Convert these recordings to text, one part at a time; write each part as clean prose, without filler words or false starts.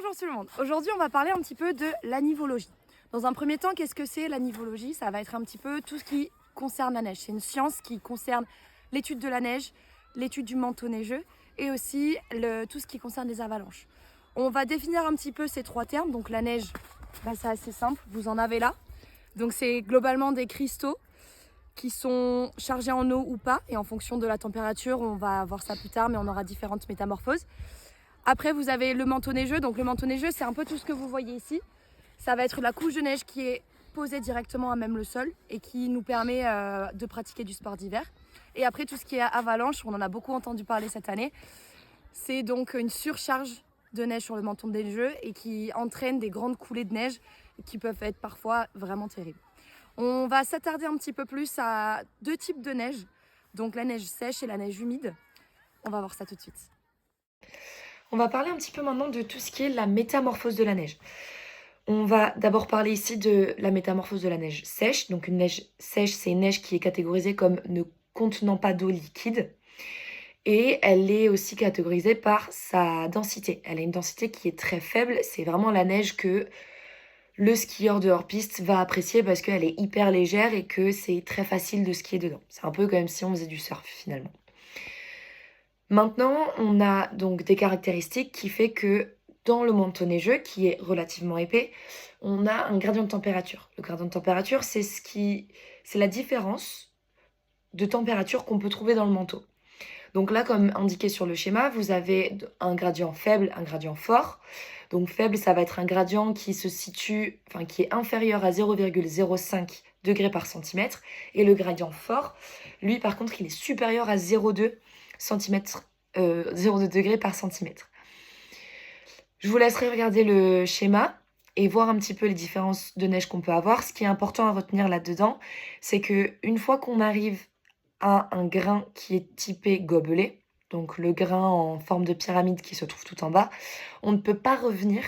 Bonjour tout le monde. Aujourd'hui, on va parler un petit peu de la nivologie. Dans un premier temps, qu'est-ce que c'est la nivologie? Ça va être un petit peu tout ce qui concerne la neige. C'est une science qui concerne l'étude de la neige, l'étude du manteau neigeux et aussi tout ce qui concerne les avalanches. On va définir un petit peu ces trois termes. Donc la neige, c'est assez simple, vous en avez là. Donc c'est globalement des cristaux qui sont chargés en eau ou pas. Et en fonction de la température, on va voir ça plus tard, mais on aura différentes métamorphoses. Après, vous avez le manteau neigeux. Donc le manteau neigeux, c'est un peu tout ce que vous voyez ici. Ça va être la couche de neige qui est posée directement à même le sol et qui nous permet de pratiquer du sport d'hiver. Et après, tout ce qui est avalanche, on en a beaucoup entendu parler cette année. C'est donc une surcharge de neige sur le manteau neigeux et qui entraîne des grandes coulées de neige qui peuvent être parfois vraiment terribles. On va s'attarder un petit peu plus à deux types de neige, donc la neige sèche et la neige humide. On va voir ça tout de suite. On va parler un petit peu maintenant de tout ce qui est la métamorphose de la neige. On va d'abord parler ici de la métamorphose de la neige sèche. Donc une neige sèche, c'est une neige qui est catégorisée comme ne contenant pas d'eau liquide. Et elle est aussi catégorisée par sa densité. Elle a une densité qui est très faible. C'est vraiment la neige que le skieur de hors-piste va apprécier parce qu'elle est hyper légère et que c'est très facile de skier dedans. C'est un peu comme si on faisait du surf finalement. Maintenant, on a donc des caractéristiques qui fait que dans le manteau neigeux, qui est relativement épais, on a un gradient de température. Le gradient de température, c'est la différence de température qu'on peut trouver dans le manteau. Donc là, comme indiqué sur le schéma, vous avez un gradient faible, un gradient fort. Donc faible, ça va être un gradient qui qui est inférieur à 0,05 degrés par centimètre. Et le gradient fort, lui, par contre, il est supérieur à 0,2 degrés par centimètre. Je vous laisserai regarder le schéma et voir un petit peu les différences de neige qu'on peut avoir. Ce qui est important à retenir là-dedans, c'est qu'une fois qu'on arrive à un grain qui est typé gobelet, donc le grain en forme de pyramide qui se trouve tout en bas, on ne peut pas revenir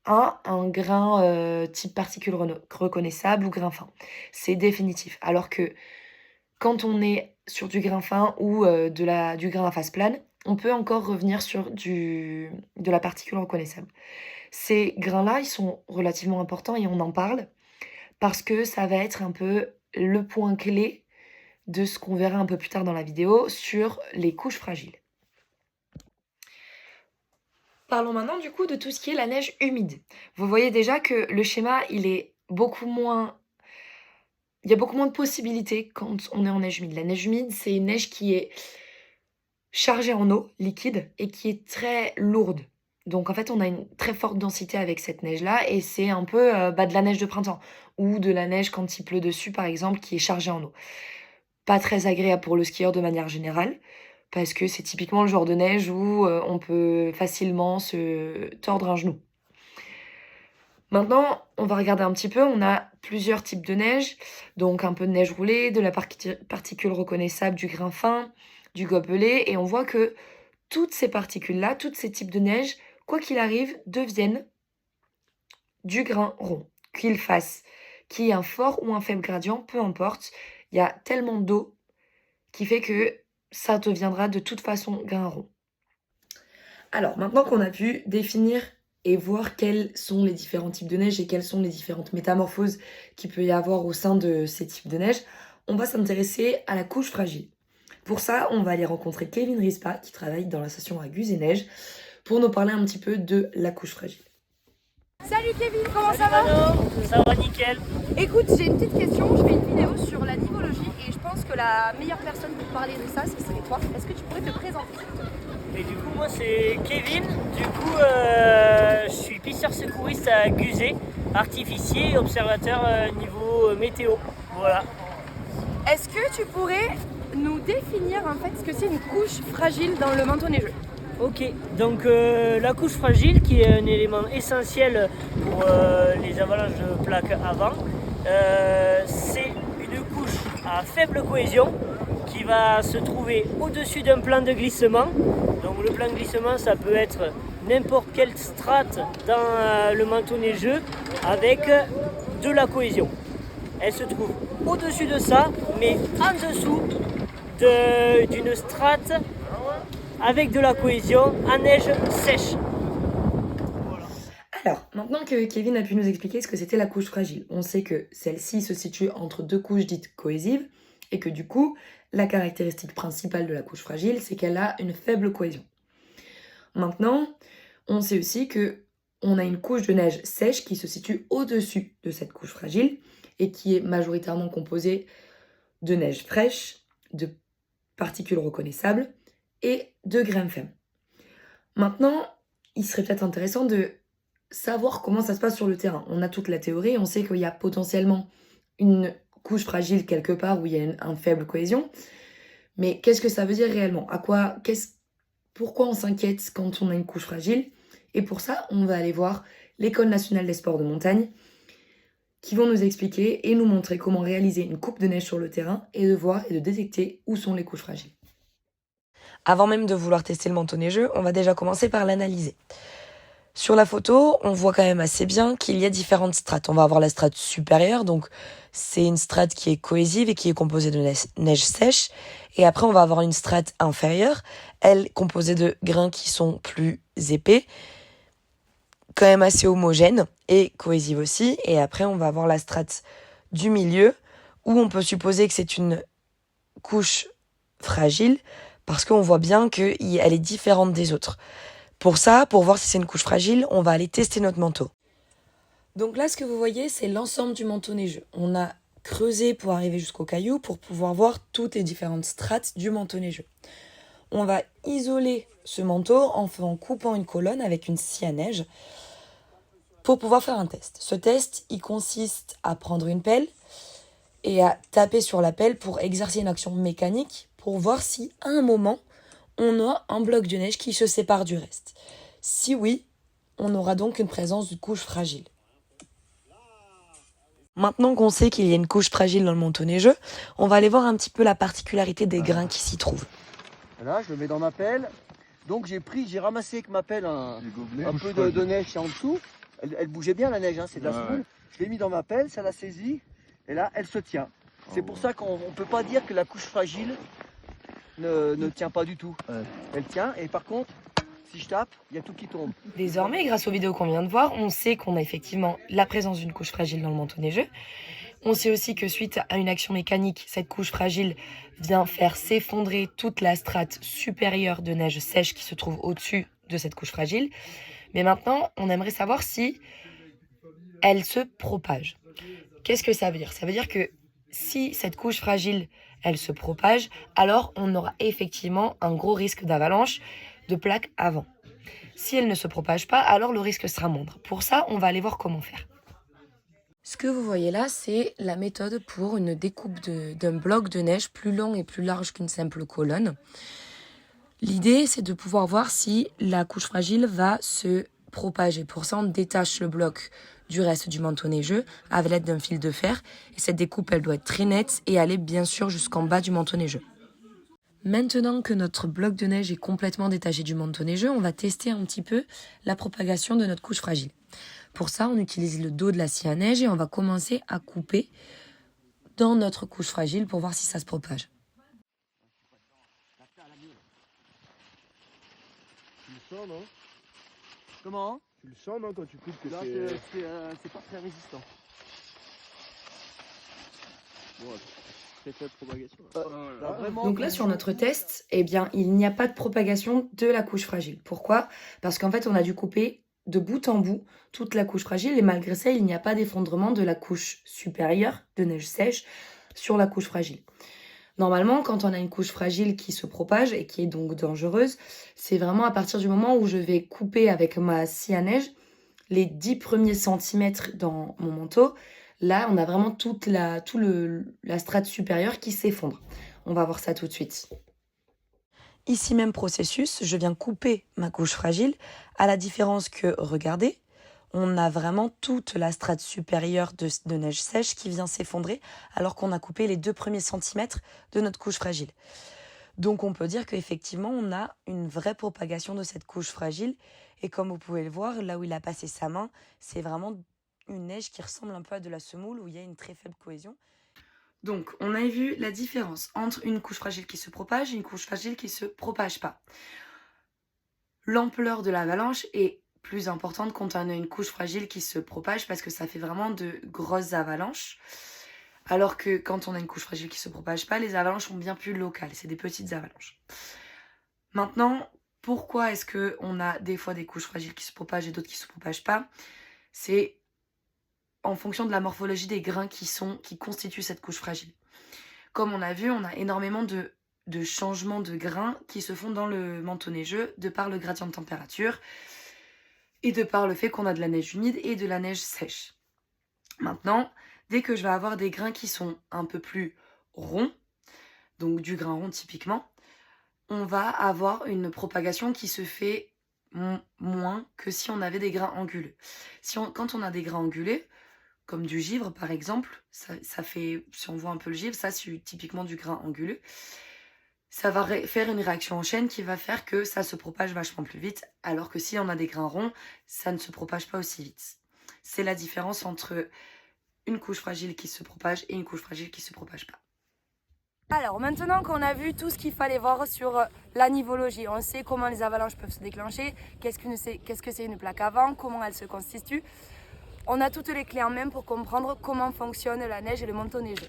à un grain type particule reconnaissable ou grain fin. C'est définitif. Alors que quand on est sur du grain fin ou du grain à face plane, on peut encore revenir sur de la particule reconnaissable. Ces grains-là, ils sont relativement importants et on en parle parce que ça va être un peu le point clé de ce qu'on verra un peu plus tard dans la vidéo sur les couches fragiles. Parlons maintenant du coup de tout ce qui est la neige humide. Vous voyez déjà que le schéma, il y a beaucoup moins de possibilités quand on est en neige humide. La neige humide, c'est une neige qui est chargée en eau liquide et qui est très lourde. Donc en fait, on a une très forte densité avec cette neige-là et c'est un peu de la neige de printemps ou de la neige quand il pleut dessus, par exemple, qui est chargée en eau. Pas très agréable pour le skieur de manière générale, parce que c'est typiquement le genre de neige où on peut facilement se tordre un genou. Maintenant, on va regarder un petit peu, on a plusieurs types de neige, donc un peu de neige roulée, de la particule reconnaissable, du grain fin, du gobelet, et on voit que toutes ces particules-là, tous ces types de neige, quoi qu'il arrive, deviennent du grain rond, qu'il y ait un fort ou un faible gradient, peu importe, il y a tellement d'eau qui fait que ça deviendra de toute façon grain rond. Alors, maintenant qu'on a pu définir et voir quels sont les différents types de neige et quelles sont les différentes métamorphoses qu'il peut y avoir au sein de ces types de neige, on va s'intéresser à la couche fragile. Pour ça, on va aller rencontrer Kevin Rispa, qui travaille dans la station à Guze et Neige, pour nous parler un petit peu de la couche fragile. Salut Kevin, comment ça va? Ça va nickel. Écoute, j'ai une petite question, je fais une vidéo sur la nivologie et je pense que la meilleure personne pour parler de ça, ce serait toi. Est-ce que tu pourrais te présenter? Et du coup, moi c'est Kevin. Du coup, je suis pisseur secouriste à Guzet, artificier et observateur niveau météo. Voilà. Est-ce que tu pourrais nous définir en fait ce que c'est une couche fragile dans le manteau neigeux? Ok, donc la couche fragile qui est un élément essentiel pour les avalanches de plaques avant, c'est une couche à faible cohésion qui va se trouver au-dessus d'un plan de glissement. Donc le plan de glissement, ça peut être n'importe quelle strate dans le manteau neigeux avec de la cohésion. Elle se trouve au-dessus de ça, mais en dessous d'une strate avec de la cohésion en neige sèche. Alors, maintenant que Kevin a pu nous expliquer ce que c'était la couche fragile, on sait que celle-ci se situe entre deux couches dites cohésives et que du coup, la caractéristique principale de la couche fragile, c'est qu'elle a une faible cohésion. Maintenant, on sait aussi que on a une couche de neige sèche qui se situe au-dessus de cette couche fragile et qui est majoritairement composée de neige fraîche, de particules reconnaissables et de grains fins. Maintenant, il serait peut-être intéressant de savoir comment ça se passe sur le terrain. On a toute la théorie, on sait qu'il y a potentiellement une couche fragile quelque part où il y a une faible cohésion, mais qu'est-ce que ça veut dire réellement? Pourquoi on s'inquiète quand on a une couche fragile? Et pour ça, on va aller voir l'École nationale des sports de montagne qui vont nous expliquer et nous montrer comment réaliser une coupe de neige sur le terrain et de voir et de détecter où sont les couches fragiles. Avant même de vouloir tester le manteau neigeux, on va déjà commencer par l'analyser. Sur la photo, on voit quand même assez bien qu'il y a différentes strates. On va avoir la strate supérieure, donc c'est une strate qui est cohésive et qui est composée de neige sèche. Et après, on va avoir une strate inférieure, elle composée de grains qui sont plus épais, quand même assez homogène et cohésive aussi. Et après, on va avoir la strate du milieu où on peut supposer que c'est une couche fragile parce qu'on voit bien qu'elle est différente des autres. Pour ça, pour voir si c'est une couche fragile, on va aller tester notre manteau. Donc là, ce que vous voyez, c'est l'ensemble du manteau neigeux. On a creusé pour arriver jusqu'au caillou pour pouvoir voir toutes les différentes strates du manteau neigeux. On va isoler ce manteau en coupant une colonne avec une scie à neige pour pouvoir faire un test. Ce test, il consiste à prendre une pelle et à taper sur la pelle pour exercer une action mécanique pour voir si, à un moment, on a un bloc de neige qui se sépare du reste. Si oui, on aura donc une présence de couche fragile. Maintenant qu'on sait qu'il y a une couche fragile dans le manteau neigeux, on va aller voir un petit peu la particularité des grains qui s'y trouvent. Voilà, je le mets dans ma pelle. Donc j'ai ramassé avec ma pelle un peu de neige en dessous. Elle bougeait bien la neige, hein, c'est de la semoule. Je l'ai mis dans ma pelle, ça l'a saisie. Et là, elle se tient. C'est pour ça qu'on ne peut pas dire que la couche fragile ne tient pas du tout. Ouais. Elle tient et par contre, si je tape, il y a tout qui tombe. Désormais, grâce aux vidéos qu'on vient de voir, on sait qu'on a effectivement la présence d'une couche fragile dans le manteau neigeux. On sait aussi que suite à une action mécanique, cette couche fragile vient faire s'effondrer toute la strate supérieure de neige sèche qui se trouve au-dessus de cette couche fragile. Mais maintenant, on aimerait savoir si elle se propage. Qu'est-ce que ça veut dire? Ça veut dire que si cette couche fragile, elle se propage, alors on aura effectivement un gros risque d'avalanche de plaques avant. Si elle ne se propage pas, alors le risque sera moindre. Pour ça, on va aller voir comment faire. Ce que vous voyez là, c'est la méthode pour une découpe d'un bloc de neige plus long et plus large qu'une simple colonne. L'idée, c'est de pouvoir voir si la couche fragile va se propager. Pour ça, on détache le bloc du reste du manteau neigeux avec l'aide d'un fil de fer. Et cette découpe, elle doit être très nette et aller bien sûr jusqu'en bas du manteau neigeux. Maintenant que notre bloc de neige est complètement détaché du manteau neigeux, on va tester un petit peu la propagation de notre couche fragile. Pour ça, on utilise le dos de la scie à neige et on va commencer à couper dans notre couche fragile pour voir si ça se propage. Tu le sens, non? Comment? Tu le sens, non, quand tu coupes que c'est pas très résistant. Bon, très faible propagation. Donc là, sur notre test, eh bien, il n'y a pas de propagation de la couche fragile. Pourquoi? Parce qu'en fait, on a dû couper de bout en bout toute la couche fragile et malgré ça, il n'y a pas d'effondrement de la couche supérieure de neige sèche sur la couche fragile. Normalement, quand on a une couche fragile qui se propage et qui est donc dangereuse, c'est vraiment à partir du moment où je vais couper avec ma scie à neige les 10 premiers centimètres dans mon manteau. Là, on a vraiment toute la strate supérieure qui s'effondre. On va voir ça tout de suite. Ici, même processus, je viens couper ma couche fragile, à la différence que, regardez, on a vraiment toute la strate supérieure de neige sèche qui vient s'effondrer alors qu'on a coupé les 2 premiers centimètres de notre couche fragile. Donc on peut dire qu'effectivement on a une vraie propagation de cette couche fragile et comme vous pouvez le voir, là où il a passé sa main, c'est vraiment une neige qui ressemble un peu à de la semoule où il y a une très faible cohésion. Donc on a vu la différence entre une couche fragile qui se propage et une couche fragile qui ne se propage pas. L'ampleur de l'avalanche est plus importante quand on a une couche fragile qui se propage parce que ça fait vraiment de grosses avalanches. Alors que quand on a une couche fragile qui se propage pas, les avalanches sont bien plus locales, c'est des petites avalanches. Maintenant, pourquoi est-ce qu'on a des fois des couches fragiles qui se propagent et d'autres qui se propagent pas? C'est en fonction de la morphologie des grains qui constituent cette couche fragile. Comme on a vu, on a énormément de changements de grains qui se font dans le manteau neigeux de par le gradient de température et de par le fait qu'on a de la neige humide et de la neige sèche. Maintenant, dès que je vais avoir des grains qui sont un peu plus ronds, donc du grain rond typiquement, on va avoir une propagation qui se fait moins que si on avait des grains anguleux. Quand on a des grains anguleux, comme du givre par exemple, ça fait, si on voit un peu le givre, ça c'est typiquement du grain anguleux, ça va faire une réaction en chaîne qui va faire que ça se propage vachement plus vite, alors que si on a des grains ronds, ça ne se propage pas aussi vite. C'est la différence entre une couche fragile qui se propage et une couche fragile qui se propage pas. Alors maintenant qu'on a vu tout ce qu'il fallait voir sur la nivologie, on sait comment les avalanches peuvent se déclencher, qu'est-ce que c'est une plaque avant, comment elle se constitue. On a toutes les clés en main pour comprendre comment fonctionne la neige et le manteau neigeux.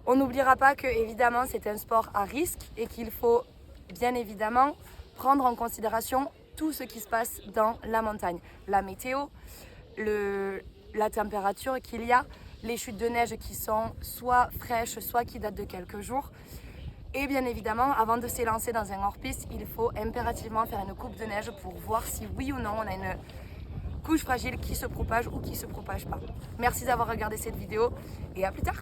On n'oubliera pas que évidemment c'est un sport à risque et qu'il faut bien évidemment prendre en considération tout ce qui se passe dans la montagne. La météo, la température qu'il y a, les chutes de neige qui sont soit fraîches, soit qui datent de quelques jours. Et bien évidemment, avant de s'élancer dans un hors-piste, il faut impérativement faire une coupe de neige pour voir si oui ou non on a une couche fragile qui se propage ou qui se propage pas. Merci d'avoir regardé cette vidéo et à plus tard.